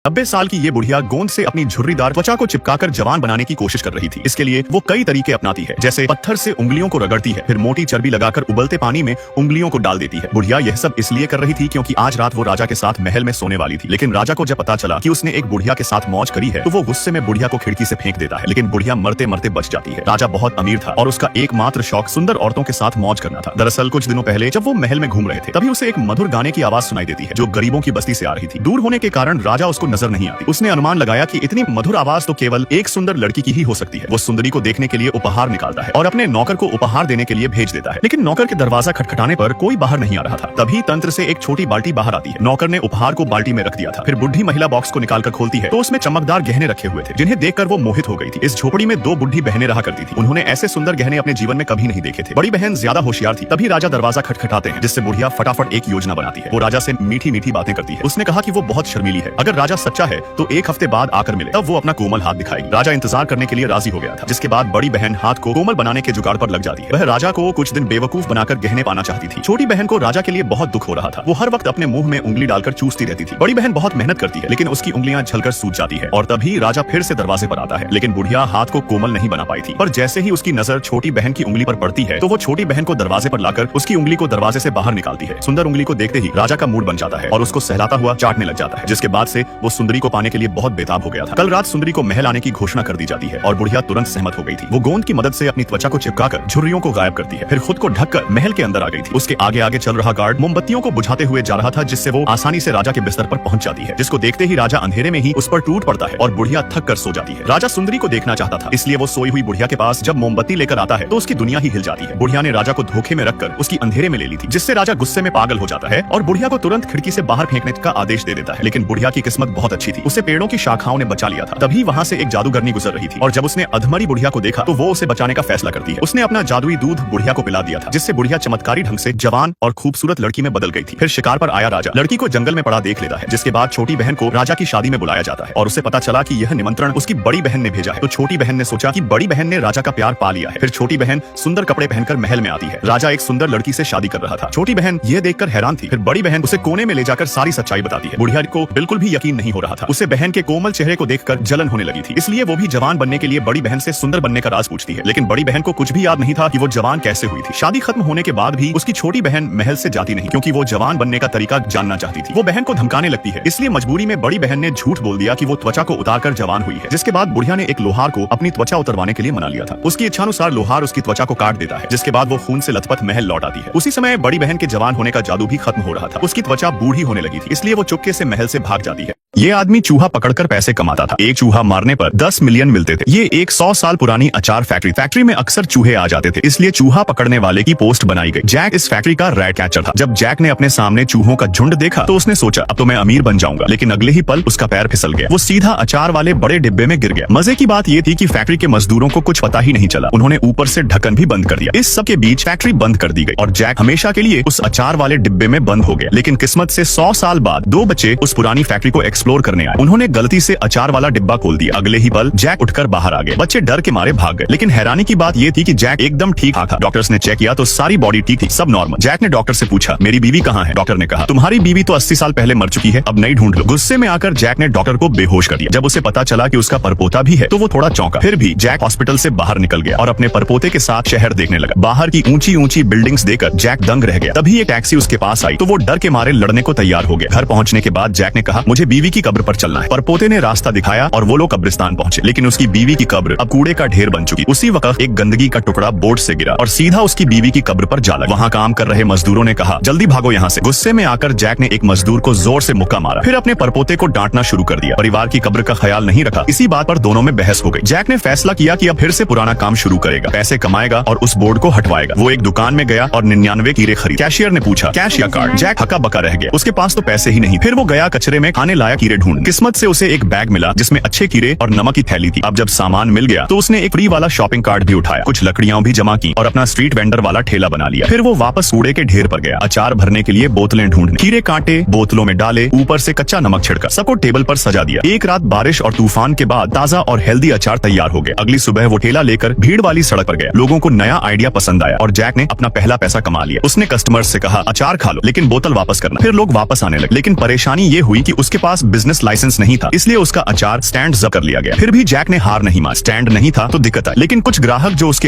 90 साल की ये बुढ़िया गोंद से अपनी झुर्रीदार त्वचा को चिपकाकर जवान बनाने की कोशिश कर रही थी। इसके लिए वो कई तरीके अपनाती है, जैसे पत्थर से उंगलियों को रगड़ती है, फिर मोटी चर्बी लगाकर उबलते पानी में उंगलियों को डाल देती है। बुढ़िया यह सब इसलिए कर रही थी क्योंकि आज रात वो राजा के साथ महल में सोने वाली थी। लेकिन राजा को जब पता चला कि उसने एक बुढ़िया के साथ मौज करी है तो वो गुस्से में बुढ़िया को खिड़की से फेंक देता है। लेकिन बुढ़िया मरते मरते बच जाती है। राजा बहुत अमीर था और उसका एकमात्र शौक सुंदर औरतों के साथ मौज करना था। दरअसल कुछ दिनों पहले जब वो महल में घूम रहे थे तभी उसे एक मधुर गाने की आवाज सुनाई देती है जो गरीबों की बस्ती से आ रही थी। दूर होने के कारण राजा उसको नजर नहीं आती। उसने अनुमान लगाया कि इतनी मधुर आवाज तो केवल एक सुंदर लड़की की ही हो सकती है। वो सुंदरी को देखने के लिए उपहार निकालता है और अपने नौकर को उपहार देने के लिए भेज देता है। लेकिन नौकर के दरवाजा खटखटाने पर कोई बाहर नहीं आ रहा था। तभी तंत्र से एक छोटी बाल्टी बाहर आती है। नौकर ने उपहार को बाल्टी में रख दिया था। फिर बुढ़ी महिला बॉक्स को निकालकर खोलती है तो उसमें चमकदार गहने रखे हुए थे जिन्हें देखकर वो मोहित हो गई थी। इस झोपड़ी में 2 बुढ़ी बहनें रहा करती थी। उन्होंने ऐसे सुंदर गहने अपने जीवन में कभी नहीं देखे थे। बड़ी बहन ज्यादा होशियार थी। तभी राजा दरवाजा खटखटाते हैं जिससे बुढ़िया फटाफट एक योजना बनाती है। वो राजा से मीठी मीठी बातें करती है। उसने कहा कि वो बहुत शर्मीली है, अगर राजा सच्चा है तो एक हफ्ते बाद आकर मिले, तब वो अपना कोमल हाथ दिखाएगी। राजा इंतजार करने के लिए राजी हो गया था। जिसके बाद बड़ी बहन हाथ को कोमल बनाने के जुगाड़ पर लग जाती है। वह राजा को कुछ दिन बेवकूफ बनाकर गहने पाना चाहती थी। छोटी बहन को राजा के लिए बहुत दुख हो रहा था। वो हर वक्त अपने मुंह में उंगली डालकर चूसती रहती थी। बड़ी बहन बहुत मेहनत करती है लेकिन उसकी उंगलियां छलकर सूज जाती है। और तभी राजा फिर से दरवाजे पर आता है। लेकिन बुढ़िया हाथ को कोमल नहीं बना पाई थी। पर जैसे ही उसकी नजर छोटी बहन की उंगली पर पड़ती है तो वो छोटी बहन को दरवाजे पर लाकर उसकी उंगली को दरवाजे से बाहर निकालती है। सुंदर उंगली को देखते ही राजा का मूड बन जाता है और उसको सहलाता हुआ चाटने लग जाता है। जिसके बाद से वो सुंदरी को पाने के लिए बहुत बेताब हो गया था। कल रात सुंदरी को महल आने की घोषणा कर दी जाती है और बुढ़िया तुरंत सहमत हो गई थी। वो गोंद की मदद से अपनी त्वचा को चिपकाकर झुर्रियों को गायब करती है, फिर खुद को ढककर महल के अंदर आ गई थी। उसके आगे आगे चल रहा गार्ड मोमबत्तियों को बुझाते हुए जा रहा था जिससे वो आसानी से राजा के बिस्तर पर पहुंच जाती है। जिसको देखते ही राजा अंधेरे में ही उस पर टूट पड़ता है और बुढ़िया थक कर सो जाती है। राजा सुंदरी को देखना चाहता था इसलिए वो सोई हुई बुढ़िया के पास जब मोमबत्ती लेकर आता है तो उसकी दुनिया ही हिल जाती है। बुढ़िया ने राजा को धोखे में रखकर उसकी अंधेरे में ले ली थी जिससे राजा गुस्से में पागल हो जाता है और बुढ़िया को तुरंत खिड़की से बाहर फेंकने का आदेश दे देता है। लेकिन बुढ़िया की किस्मत बहुत अच्छी थी। उसे पेड़ों की शाखाओं ने बचा लिया था। तभी वहाँ से एक जादूगरनी गुजर रही थी और जब उसने अधमरी बुढ़िया को देखा तो वो उसे बचाने का फैसला करती है। उसने अपना जादुई दूध बुढ़िया को पिला दिया था जिससे बुढ़िया चमत्कारी ढंग से जवान और खूबसूरत लड़की में बदल गई थी। फिर शिकार पर आया राजा लड़की को जंगल में पड़ा देख लेता है। जिसके बाद छोटी बहन को राजा की शादी में बुलाया जाता है और उसे पता चला कि यह निमंत्रण उसकी बड़ी बहन ने भेजा है। तो छोटी बहन ने सोचा कि बड़ी बहन ने राजा का प्यार पा लिया है। फिर छोटी बहन सुंदर कपड़े पहनकर महल में आती है। राजा एक सुंदर लड़की से शादी कर रहा था। छोटी बहन यह देखकर हैरान थी। फिर बड़ी बहन उसे कोने में ले जाकर सारी सच्चाई बताती है। बुढ़िया को बिल्कुल भी यकीन नहीं हो रहा था। उसे बहन के कोमल चेहरे को देखकर जलन होने लगी थी। इसलिए वो भी जवान बनने के लिए बड़ी बहन से सुंदर बनने का राज पूछती है। लेकिन बड़ी बहन को कुछ भी याद नहीं था कि वो जवान कैसे हुई थी। शादी खत्म होने के बाद भी उसकी छोटी बहन महल से जाती नहीं क्योंकि वो जवान बनने का तरीका जानना चाहती थी। वो बहन को धमकाने लगती है। इसलिए मजबूरी में बड़ी बहन ने झूठ बोल दिया कि वो त्वचा को उतारकर जवान हुई है। जिसके बाद बुढ़िया ने एक लोहार को अपनी त्वचा उतरवाने के लिए मना लिया था। उसकी इच्छानुसार लोहार उसकी त्वचा को काट देता है। जिसके बाद वो खून से लथपथ महल लौट आती है। उसी समय बड़ी बहन के जवान होने का जादू भी खत्म हो रहा था। उसकी त्वचा बूढ़ी होने लगी थी इसलिए वो चुपके से महल से भाग जाती है। ये आदमी चूहा पकड़कर पैसे कमाता था। एक चूहा मारने पर 10 मिलियन मिलते थे। ये एक 100 साल पुरानी अचार फैक्ट्री में अक्सर चूहे आ जाते थे इसलिए चूहा पकड़ने वाले की पोस्ट बनाई गई। जैक इस फैक्ट्री का रैट कैचर था। जब जैक ने अपने सामने चूहों का झुंड देखा तो उसने सोचा अब तो मैं अमीर बन जाऊंगा। लेकिन अगले ही पल उसका पैर फिसल गया। वो सीधा अचार वाले बड़े डिब्बे में गिर गया। मजे की बात ये थी कि फैक्ट्री के मजदूरों को कुछ पता ही नहीं चला। उन्होंने ऊपर से ढक्कन भी बंद कर दिया। इस सब के बीच फैक्ट्री बंद कर दी गई और जैक हमेशा के लिए उस अचार वाले डिब्बे में बंद हो गया। लेकिन किस्मत से 100 साल बाद 2 बच्चे उस पुरानी फैक्ट्री को एक्सप्लोर करने आए। उन्होंने गलती से अचार वाला डिब्बा खोल दिया। अगले ही पल जैक उठकर बाहर आ गए। बच्चे डर के मारे भाग गए। लेकिन हैरानी की बात ये थी कि जैक एकदम ठीक था। डॉक्टर्स ने चेक किया तो सारी बॉडी ठीक थी, सब नॉर्मल। जैक ने डॉक्टर से पूछा मेरी बीवी कहाँ है? डॉक्टर ने कहा तुम्हारी बीवी तो 80 साल पहले मर चुकी है, अब नई ढूंढ लो। गुस्से में आकर जैक ने डॉक्टर को बेहोश कर दिया। जब उसे पता चला कि उसका परपोता भी है तो वो थोड़ा चौंका। फिर भी जैक हॉस्पिटल से बाहर निकल गया और अपने परपोते के साथ शहर देखने लगा। बाहर की ऊंची ऊंची बिल्डिंग्स देखकर जैक दंग रह गया। तभी एक टैक्सी उसके पास आई तो वो डर के मारे लड़ने को तैयार हो गया। घर पहुंचने के बाद जैक ने कहा मुझे बीवी की कब्र पर चलना है। परपोते ने रास्ता दिखाया और वो लोग कब्रिस्तान पहुंचे। लेकिन उसकी बीवी की कब्र अब कूड़े का ढेर बन चुकी। उसी वक्त एक गंदगी का टुकड़ा बोर्ड से गिरा और सीधा उसकी बीवी की कब्र पर जा लगा। वहाँ काम कर रहे मजदूरों ने कहा जल्दी भागो यहाँ से। गुस्से में आकर जैक ने एक मजदूर को जोर से मुक्का मारा। फिर अपने परपोते को डांटना शुरू कर दिया। परिवार की कब्र का ख्याल नहीं रखा। इसी बात पर दोनों में बहस हो गई। जैक ने फैसला किया कि अब फिर से पुराना काम शुरू करेगा, पैसे कमाएगा और उस बोर्ड को हटवाएगा। वो एक दुकान में गया और 99 कीरे खरीद। कैशियर ने पूछा कैश या कार्ड? जैक हक्का बक्का रह गया। उसके पास तो पैसे ही नहीं। फिर वो गया कचरे में खाने लायक कीरे ढूंढ। किस्मत से उसे एक बैग मिला जिसमें अच्छे कीरे और नमक की थैली थी। अब जब सामान मिल गया तो उसने एक फ्री वाला शॉपिंग कार्ड भी उठाया, कुछ लकड़ियां भी जमा की और अपना स्ट्रीट वेंडर वाला ठेला बना लिया। फिर वो वापस कूड़े के ढेर पर गया। अचार भरने के लिए बोतलें ढूंढने, खीरे काटे, बोतलों में डाले, ऊपर से कच्चा नमक छिड़का, सबको टेबल पर सजा दिया। एक रात बारिश और तूफान के बाद ताजा और हेल्दी अचार तैयार हो गया। अगली सुबह वो ठेला लेकर भीड़ वाली सड़क पर गया। लोगों को नया आइडिया पसंद आया और जैक ने अपना पहला पैसा कमा लिया। उसने कस्टमर्स से कहा अचार खा लो लेकिन बोतल वापस करना। फिर लोग वापस आने लगे। लेकिन परेशानी ये हुई कि उसके पास बिजनेस लाइसेंस नहीं था, इसलिए उसका अचार स्टैंड जब्त कर लिया गया। फिर भी जैक ने हार नहीं मानी। स्टैंड नहीं था तो दिक्कत आई, लेकिन कुछ ग्राहक जो उसके